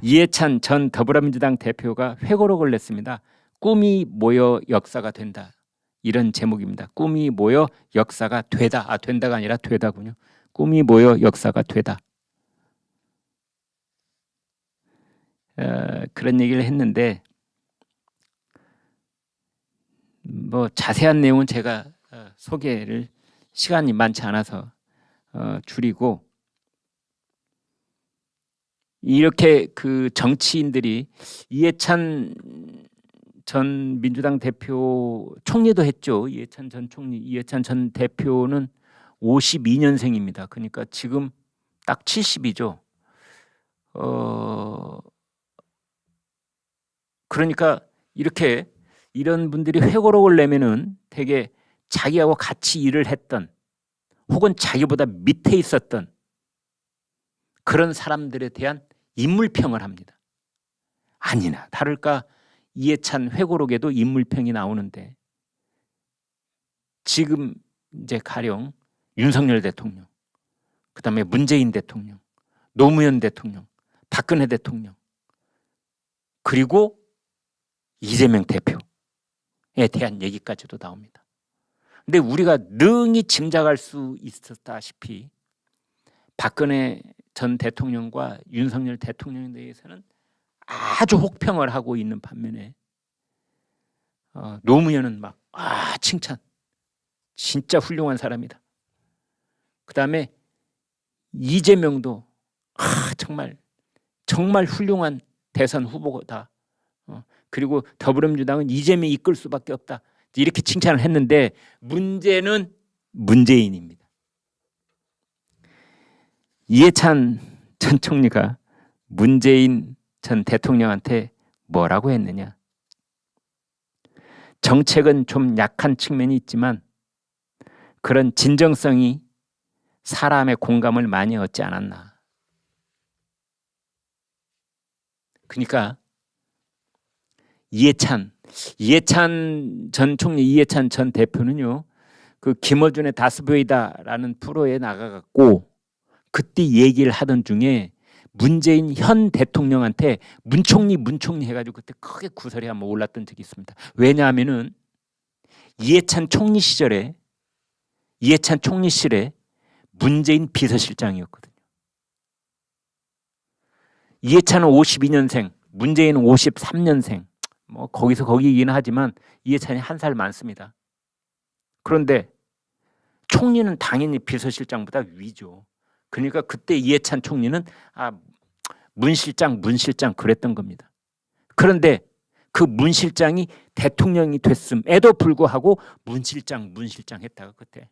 이해찬 전 더불어민주당 대표가 회고록을 냈습니다. 꿈이 모여 역사가 된다. 이런 제목입니다. 꿈이 모여 역사가 되다. 된다가 아니라 되다군요. 꿈이 모여 역사가 되다. 그런 얘기를 했는데 뭐 자세한 내용은 제가 소개를 시간이 많지 않아서 줄이고, 이렇게 그 정치인들이 이해찬 전 민주당 대표 총리도 했죠. 이해찬 전 총리, 이해찬 전 대표는 52년생입니다. 그러니까 지금 딱 70이죠. 그러니까 이런 분들이 회고록을 내면은 되게 자기하고 같이 일을 했던 혹은 자기보다 밑에 있었던 그런 사람들에 대한 인물평을 합니다. 아니나 다를까 이해찬 회고록에도 인물평이 나오는데, 지금 이제 가령 윤석열 대통령, 그다음에 문재인 대통령, 노무현 대통령, 박근혜 대통령, 그리고 이재명 대표에 대한 얘기까지도 나옵니다. 근데 우리가 능히 짐작할 수 있었다시피 박근혜 전 대통령과 윤석열 대통령에 대해서는 아주 혹평을 하고 있는 반면에 노무현은 막 칭찬, 진짜 훌륭한 사람이다. 그다음에 이재명도 정말 훌륭한 대선 후보다. 그리고 더불어민주당은 이재명이 이끌 수밖에 없다. 이렇게 칭찬을 했는데 문제는 문재인입니다. 이해찬 전 총리가 문재인 전 대통령한테 뭐라고 했느냐? 정책은 좀 약한 측면이 있지만 그런 진정성이 사람의 공감을 많이 얻지 않았나. 그러니까 이해찬 전 총리, 이해찬 전 대표는요, 그 김어준의 다스베이다라는 프로에 나가갖고 그때 얘기를 하던 중에 문재인 현 대통령한테 문총리 해가지고 그때 크게 구설이 한번 올랐던 적이 있습니다. 왜냐하면은 이해찬 총리실에 문재인 비서실장이었거든요. 이해찬은 52년생, 문재인은 53년생. 뭐 거기서 거기이긴 하지만 이해찬이 한 살 많습니다. 그런데 총리는 당연히 비서실장보다 위죠. 그러니까 그때 이해찬 총리는 문실장 그랬던 겁니다. 그런데 그 문실장이 대통령이 됐음에도 불구하고 문실장 했다가 그때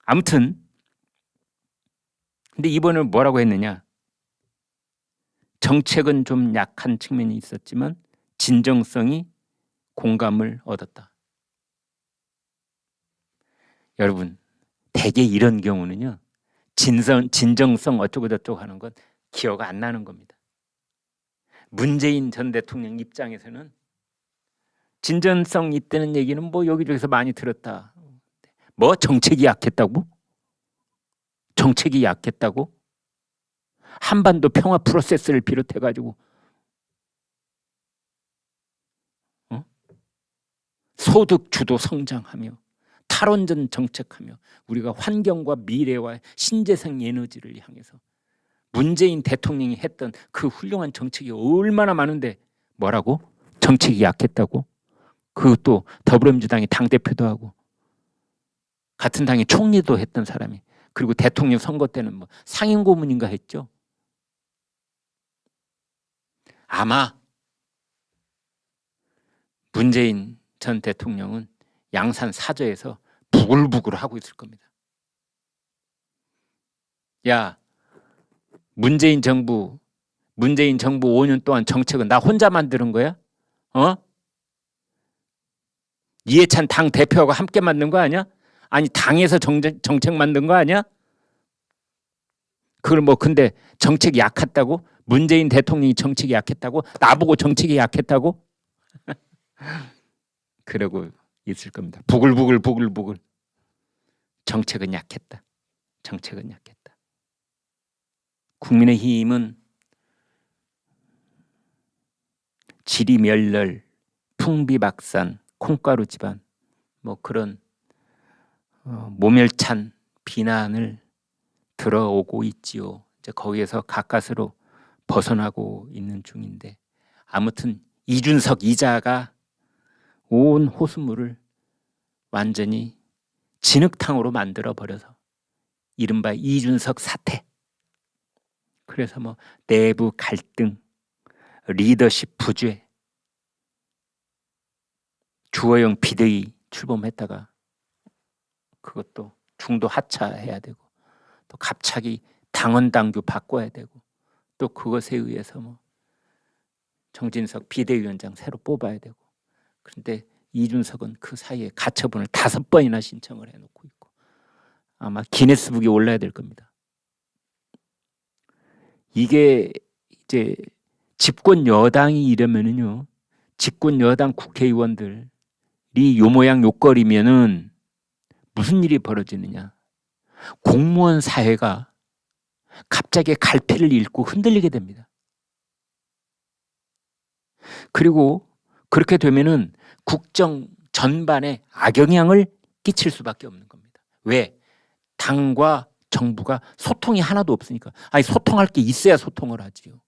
아무튼 근데 이번에는 뭐라고 했느냐? 정책은 좀 약한 측면이 있었지만 진정성이 공감을 얻었다. 여러분, 대개 이런 경우는요, 진정성 어쩌고 저쩌고 하는 건 기억 안 나는 겁니다. 문재인 전 대통령 입장에서는 진정성 있다는 얘기는 뭐 여기저기서 많이 들었다. 뭐 정책이 약했다고? 한반도 평화 프로세스를 비롯해가지고 소득 주도 성장하며 탈원전 정책하며 우리가 환경과 미래와 신재생 에너지를 향해서 문재인 대통령이 했던 그 훌륭한 정책이 얼마나 많은데 뭐라고? 정책이 약했다고? 그것도 더불어민주당이 당대표도 하고 같은 당의 총리도 했던 사람이, 그리고 대통령 선거 때는 뭐 상임고문인가 했죠. 아마 문재인 전 대통령은 양산 사저에서 부글부글 하고 있을 겁니다. 야, 문재인 정부 5년 동안 정책은 나 혼자 만드는 거야? 이해찬 당 대표하고 함께 만든 거 아니야? 아니 당에서 정책 만든 거 아니야? 그걸 뭐 근데 정책이 약했다고? 문재인 대통령이 정책이 약했다고? 나보고 정책이 약했다고? 그러고 있을 겁니다. 부글부글. 정책은 약했다. 국민의힘은 지리멸렬, 풍비박산, 콩가루 집안 뭐 그런 모멸찬 비난을 들어오고 있지요. 이제 거기에서 가까스로 벗어나고 있는 중인데 아무튼 이준석 이자가 온 호수물을 완전히 진흙탕으로 만들어 버려서 이른바 이준석 사태. 그래서 뭐 내부 갈등, 리더십 부재, 주호영 비대위 출범했다가 그것도 중도 하차해야 되고 또 갑자기 당원 당규 바꿔야 되고 또 그것에 의해서 뭐 정진석 비대위원장 새로 뽑아야 되고 그런데 이준석은 그 사이에 가처분을 5번이나 신청을 해놓고 있고 아마 기네스북에 올라야 될 겁니다. 이게 이제 집권 여당이 이러면은요, 집권 여당 국회의원들이 요 모양 요거리면은 무슨 일이 벌어지느냐? 공무원 사회가 갑자기 갈피를 잃고 흔들리게 됩니다. 그리고 그렇게 되면은 국정 전반에 악영향을 끼칠 수밖에 없는 겁니다. 왜? 당과 정부가 소통이 하나도 없으니까. 아니 소통할 게 있어야 소통을 하지요.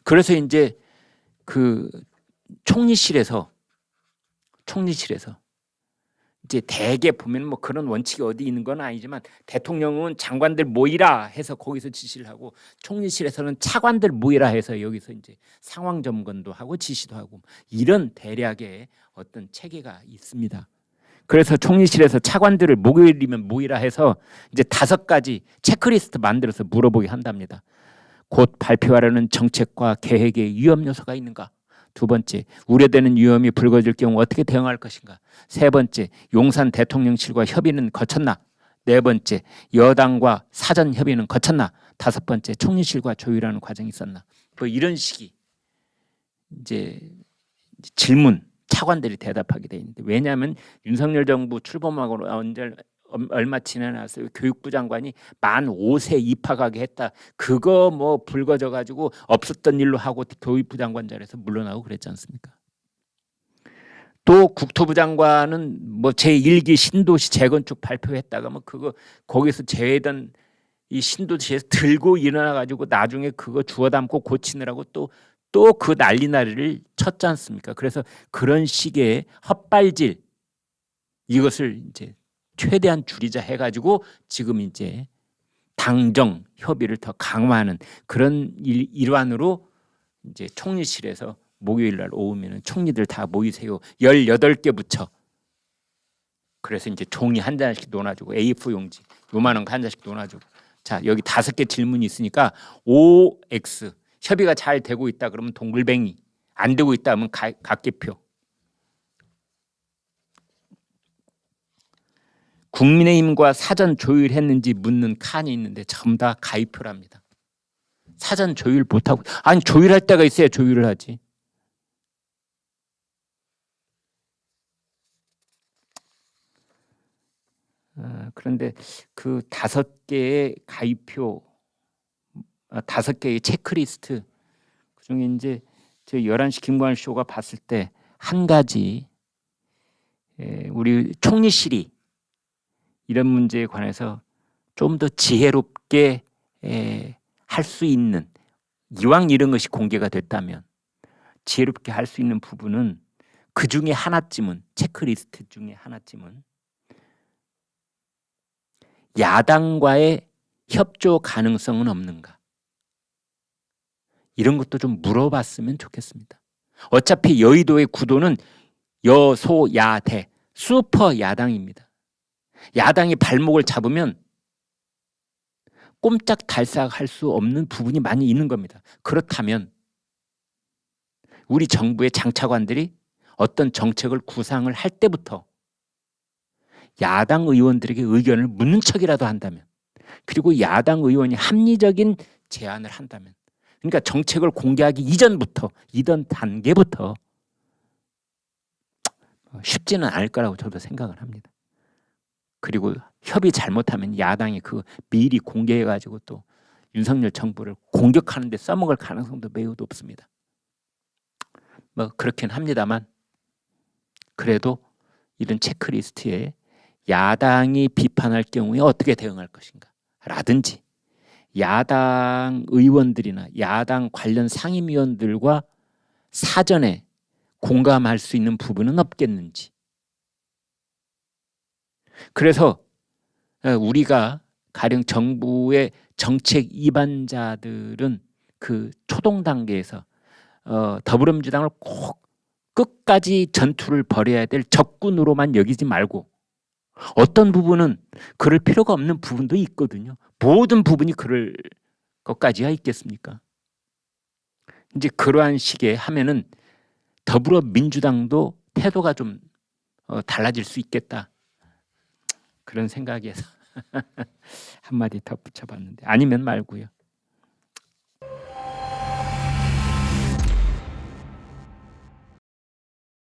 그래서 이제 그 총리실에서 이제 대개 보면 뭐 그런 원칙이 어디 있는 건 아니지만 대통령은 장관들 모이라 해서 거기서 지시를 하고 총리실에서는 차관들 모이라 해서 여기서 이제 상황 점검도 하고 지시도 하고 이런 대략의 어떤 체계가 있습니다. 그래서 총리실에서 차관들을 목요일이면 모이라 해서 이제 5가지 체크리스트 만들어서 물어보게 한답니다. 곧 발표하려는 정책과 계획에 위험 요소가 있는가? 2번째, 우려되는 위험이 불거질 경우 어떻게 대응할 것인가? 3번째, 용산 대통령실과 협의는 거쳤나? 4번째, 여당과 사전 협의는 거쳤나? 5번째, 총리실과 조율하는 과정이 있었나? 뭐 이런 식이 이제 질문 차관들이 대답하게 돼 있는데 왜냐하면 윤석열 정부 출범하고 얼마 지나서 교육부 장관이 만 5세 입학하게 했다. 그거 뭐 불거져 가지고 없었던 일로 하고 교육부 장관 자리에서 물러나고 그랬지 않습니까? 또 국토부 장관은 뭐 제1기 신도시 재건축 발표했다가 뭐 그거 거기서 제외된 이 신도시에서 들고 일어나 가지고 나중에 그거 주워 담고 고치느라고 또 그 난리를 쳤지 않습니까? 그래서 그런 식의 헛발질 이것을 이제 최대한 줄이자 해가지고 지금 이제 당정 협의를 더 강화하는 그런 일환으로 이제 총리실에서 목요일 날 오후면은 총리들 다 모이세요. 18개 부처. 그래서 이제 종이 한 잔씩 놓아주고 A4 용지 요만한 거 한 잔씩 놓아주고 자 여기 5개 질문이 있으니까 OX 협의가 잘 되고 있다 그러면 동글뱅이 안 되고 있다 하면 각개표. 국민의힘과 사전 조율했는지 묻는 칸이 있는데 전부 다 가입표랍니다. 사전 조율 못하고 아니 조율할 때가 있어야 조율을 하지. 그런데 그 5개의 가입표 5개의 체크리스트 그중에 이제 저 11시 김관일 쇼가 봤을 때 한 가지 우리 총리실이 이런 문제에 관해서 좀 더 지혜롭게 할 수 있는 이왕 이런 것이 공개가 됐다면 지혜롭게 할 수 있는 부분은 그 중에 하나쯤은 체크리스트 중에 하나쯤은 야당과의 협조 가능성은 없는가? 이런 것도 좀 물어봤으면 좋겠습니다. 어차피 여의도의 구도는 여소야대 슈퍼 야당입니다. 야당이 발목을 잡으면 꼼짝달싹할 수 없는 부분이 많이 있는 겁니다. 그렇다면 우리 정부의 장차관들이 어떤 정책을 구상을 할 때부터 야당 의원들에게 의견을 묻는 척이라도 한다면 그리고 야당 의원이 합리적인 제안을 한다면 그러니까 정책을 공개하기 이전부터 이던 단계부터 쉽지는 않을 거라고 저도 생각을 합니다. 그리고 협의 잘못하면 야당이 그 미리 공개해가지고 또 윤석열 정부를 공격하는 데 써먹을 가능성도 매우 높습니다. 뭐 그렇긴 합니다만 그래도 이런 체크리스트에 야당이 비판할 경우에 어떻게 대응할 것인가 라든지 야당 의원들이나 야당 관련 상임위원들과 사전에 공감할 수 있는 부분은 없겠는지. 그래서 우리가 가령 정부의 정책 이반자들은 그 초동 단계에서 더불어민주당을 꼭 끝까지 전투를 벌여야 될 적군으로만 여기지 말고 어떤 부분은 그럴 필요가 없는 부분도 있거든요. 모든 부분이 그럴 것까지야 있겠습니까? 이제 그러한 식의 하면은 더불어민주당도 태도가 좀 달라질 수 있겠다. 그런 생각에서 한마디 더 붙여봤는데 아니면 말고요.